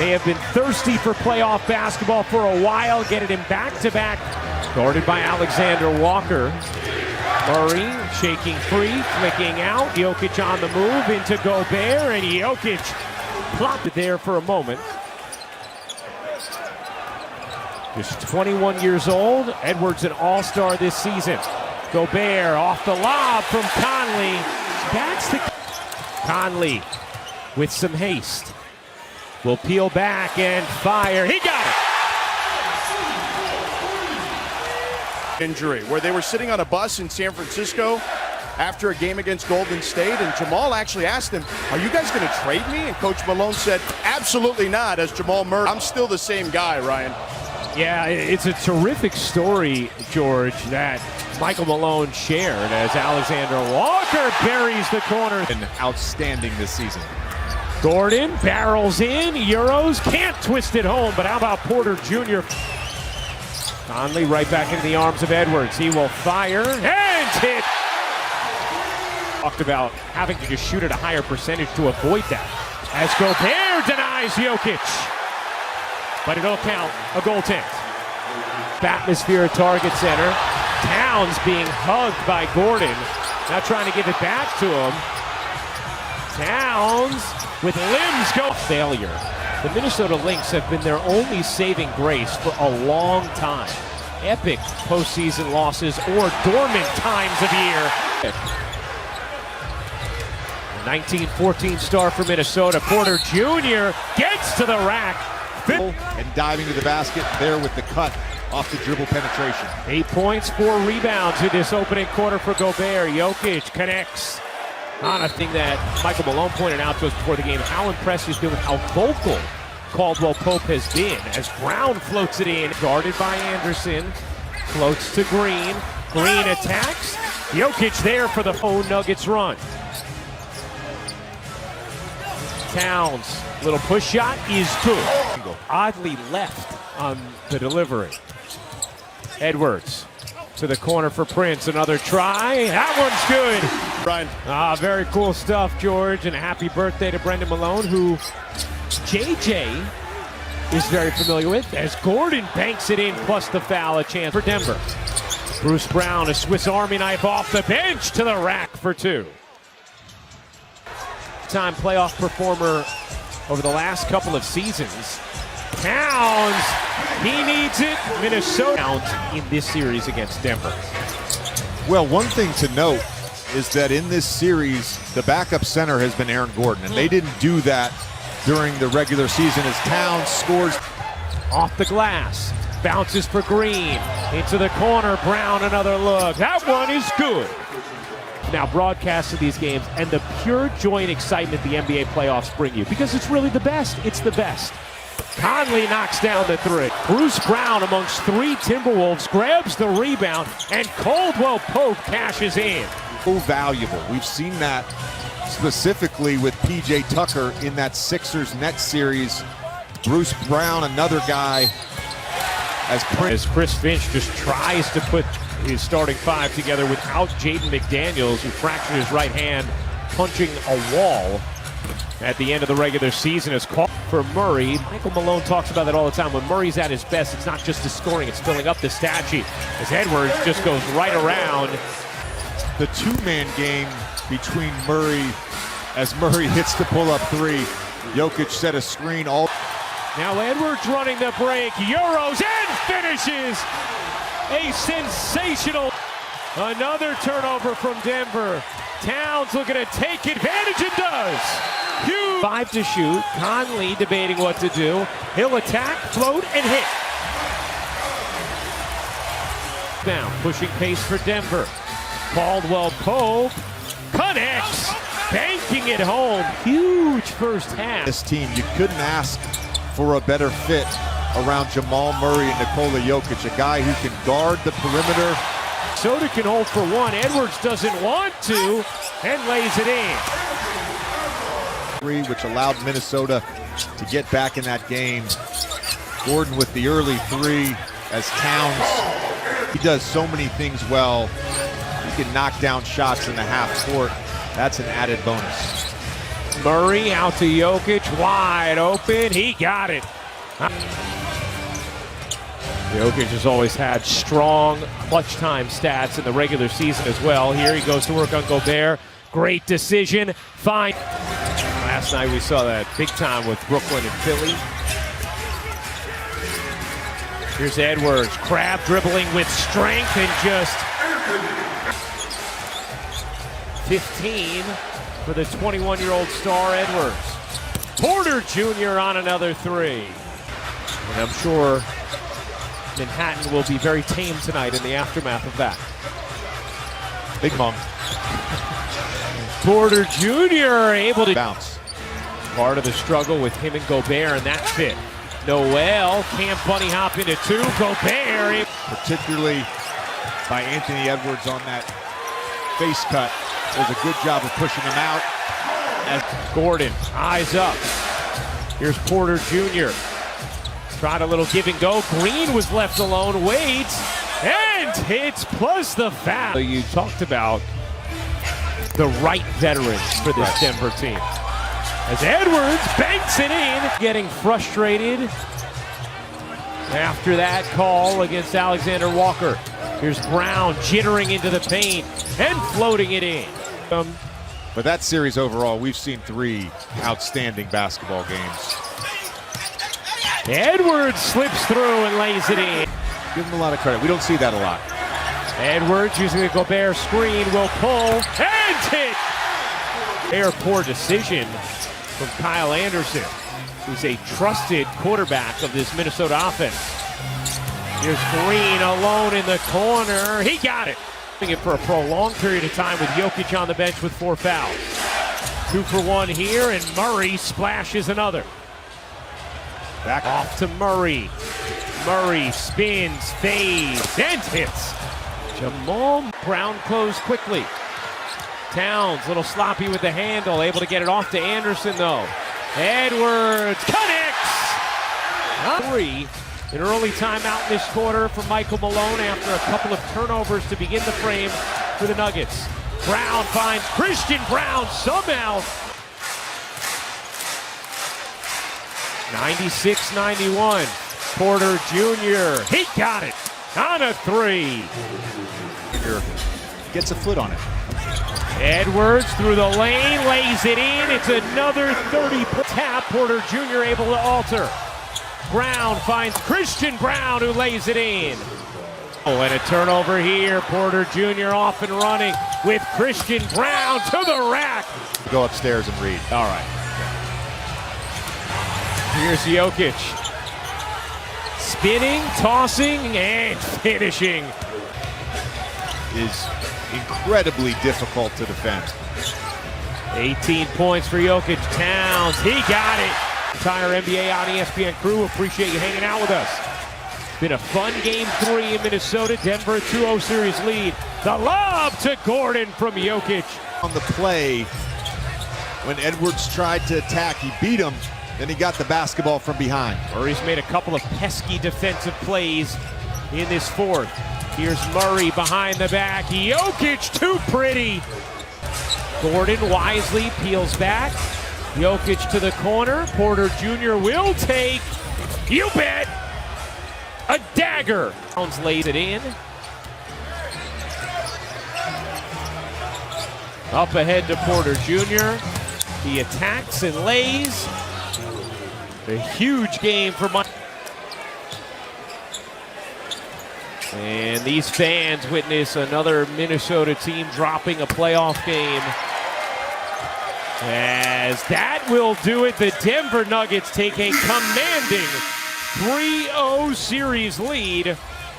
They have been thirsty for playoff basketball for a while, getting him back-to-back. Guarded by Alexander Walker. Murray shaking free, flicking out. Jokic on the move into Gobert, and Jokic plopped it there for a moment. Just 21 years old. Edwards an all-star this season. Gobert off the lob from Conley. That's the Conley with some haste. Will peel back and fire. He got it. Injury, where they were sitting on a bus in San Francisco after a game against Golden State, and Jamal actually asked him, "Are you guys going to trade me?" And Coach Malone said, "Absolutely not," as Jamal Murray. I'm still the same guy, Ryan. Yeah, it's a terrific story, George, that Michael Malone shared as Alexander Walker buries the corner. And outstanding this season. Gordon barrels in, Euros, can't twist it home, but how about Porter Jr.? Conley right back into the arms of Edwards. He will fire and hit. Talked about having to just shoot at a higher percentage to avoid that. As Gobert denies Jokic. But it'll count, a goaltend. Atmosphere at Target Center. Towns being hugged by Gordon. Now trying to give it back to him. Towns with limbs go. Failure. The Minnesota Lynx have been their only saving grace for a long time. Epic postseason losses or dormant times of year. 1914 star for Minnesota. Porter Jr. gets to the rack. And diving to the basket there with the cut off the dribble penetration. 8 points, 4 rebounds in this opening quarter for Gobert. Jokic connects on a thing that Michael Malone pointed out to us before the game, how impressed he's been with how vocal Caldwell Pope has been as Brown floats it in. Guarded by Anderson, floats to Green. Green attacks. Jokic there for the Nuggets run. Towns, little push shot is good. Oddly left on the delivery. Edwards to the corner for Prince. Another try. That one's good. Brian. Very cool stuff, George. And a happy birthday to Brendan Malone, who JJ is very familiar with, as Gordon banks it in, plus the foul, a chance for Denver. Bruce Brown, a Swiss Army knife off the bench to the rack for 2. Time playoff performer over the last couple of seasons. Towns, he needs it. Minnesota in this series against Denver. Well, one thing to note is that in this series, the backup center has been Aaron Gordon, and they didn't do that during the regular season as Towns scores. Off the glass, bounces for Green, into the corner, Brown another look. That one is good. Now broadcast of these games and the pure joy and excitement the NBA playoffs bring you, because it's really the best. It's the best. Conley knocks down the 3. Bruce Brown amongst 3 Timberwolves grabs the rebound, and Caldwell Pope cashes in. So valuable. We've seen that specifically with PJ Tucker in that Sixers Nets series. Bruce Brown, another guy, as Chris Finch just tries to put his starting 5 together without Jaden McDaniels, who fractured his right hand punching a wall at the end of the regular season, is called for Murray. Michael Malone talks about that all the time. When Murray's at his best, it's not just his scoring, it's filling up the stat sheet. As Edwards just goes right around. The 2-man game between Murray, as Murray hits the pull-up 3. Jokic set a screen all. Now Edwards running the break, Euros, and finishes. A sensational, another turnover from Denver. Towns looking to take advantage and does. Huge. 5 to shoot. Conley debating what to do. He'll attack, float, and hit. Now pushing pace for Denver. Caldwell Pope connects, banking it home. Huge first half. This team, you couldn't ask for a better fit around Jamal Murray and Nikola Jokic, a guy who can guard the perimeter. Soda can hold for 1. Edwards doesn't want to and lays it in. Which allowed Minnesota to get back in that game. Gordon with the early 3 as Towns, he does so many things well. He can knock down shots in the half court. That's an added bonus. Murray out to Jokic, wide open. He got it. Jokic has always had strong clutch time stats in the regular season as well. Here he goes to work on Gobert. Great decision. Fine. Last night we saw that big time with Brooklyn and Philly. Here's Edwards. Crab dribbling with strength and just 15 for the 21-year-old star Edwards. Porter Jr. on another three. And I'm sure Manhattan will be very tame tonight in the aftermath of that. Big Mom. Porter Jr. able to Bounce. Part of the struggle with him and Gobert and that fit. Noel can't bunny hop into two. Gobert. Particularly by Anthony Edwards on that face cut. Does a good job of pushing him out. As Gordon, eyes up. Here's Porter Jr. Tried a little give and go. Green was left alone. Waits and hits plus the foul. You talked about the right veterans for this Denver team. As Edwards banks it in, getting frustrated after that call against Alexander Walker. Here's Brown jittering into the paint and floating it in. But that series overall, we've seen 3 outstanding basketball games. Edwards slips through and lays it in. Give him a lot of credit. We don't see that a lot. Edwards using a Gobert screen will pull and hit. Poor decision from Kyle Anderson, who's a trusted quarterback of this Minnesota offense. Here's Green alone in the corner. He got it. It for a prolonged period of time with Jokic on the bench with 4 fouls. 2 for 1 here, and Murray splashes another. Back off to Murray. Murray spins, fades, and hits. Jamal Brown closed quickly. Towns, a little sloppy with the handle, able to get it off to Anderson though. Edwards connects! 3. An early timeout in this quarter for Michael Malone after a couple of turnovers to begin the frame for the Nuggets. Brown finds Christian Brown somehow. 96-91. Porter Jr. He got it on a 3. Gets a foot on it. Edwards through the lane, lays it in. It's another 30 tap. Porter Jr. able to alter. Brown finds Christian Brown, who lays it in. Oh, and a turnover here. Porter Jr. off and running with Christian Brown to the rack. Go upstairs and read. All right. Here's Jokic. Spinning, tossing, and finishing. Is incredibly difficult to defend. 18 points for Jokic. Towns, he got it. Entire NBA on ESPN crew, appreciate you hanging out with us. Been a fun game 3 in Minnesota. Denver 2-0 series lead. The lob to Gordon from Jokic. On the play, when Edwards tried to attack, he beat him. Then he got the basketball from behind. Murray's made a couple of pesky defensive plays in this 4th. Here's Murray behind the back. Jokic too pretty. Gordon wisely peels back. Jokic to the corner. Porter Jr. will take, you bet, a dagger. Towns lays it in. Up ahead to Porter Jr. He attacks and lays. A huge game for Mike. And these fans witness another Minnesota team dropping a playoff game. As that will do it, the Denver Nuggets take a commanding 3-0 series lead